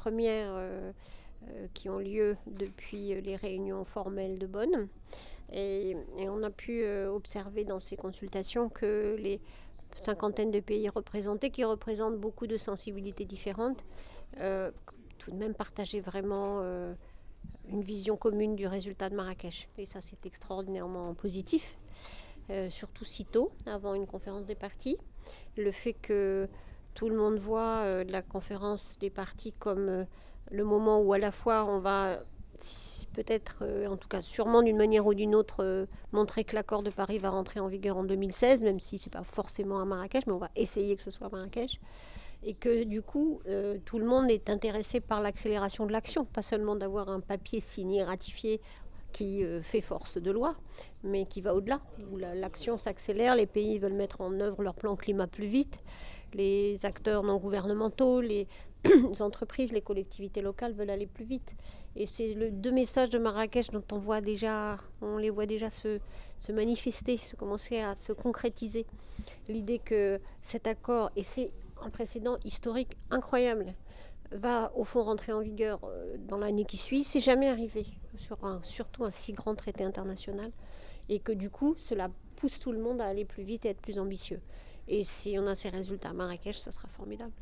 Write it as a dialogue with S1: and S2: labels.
S1: premières qui ont lieu depuis les réunions formelles de Bonn. Et on a pu observer dans ces consultations que les cinquantaine de pays représentés, qui représentent beaucoup de sensibilités différentes, tout de même partageaient vraiment une vision commune du résultat de Marrakech. Et ça, c'est extraordinairement positif, surtout si tôt, avant une conférence des partis. Le fait que tout le monde voit la conférence des partis comme le moment où à la fois on va peut-être, en tout cas sûrement d'une manière ou d'une autre, montrer que l'accord de Paris va rentrer en vigueur en 2016, même si ce n'est pas forcément à Marrakech, mais on va essayer que ce soit à Marrakech. Et que du coup, tout le monde est intéressé par l'accélération de l'action, pas seulement d'avoir un papier signé, ratifié, qui fait force de loi, mais qui va au-delà, où l'action s'accélère, les pays veulent mettre en œuvre leur plan climat plus vite, les acteurs non gouvernementaux, les entreprises, les collectivités locales veulent aller plus vite. Et c'est les deux messages de Marrakech dont on les voit déjà se manifester, commencer à se concrétiser. L'idée que cet accord, et c'est un précédent historique incroyable, va au fond rentrer en vigueur dans l'année qui suit, c'est jamais arrivé sur surtout un si grand traité international, et que du coup cela pousse tout le monde à aller plus vite et être plus ambitieux. Et si on a ces résultats à Marrakech, ça sera formidable.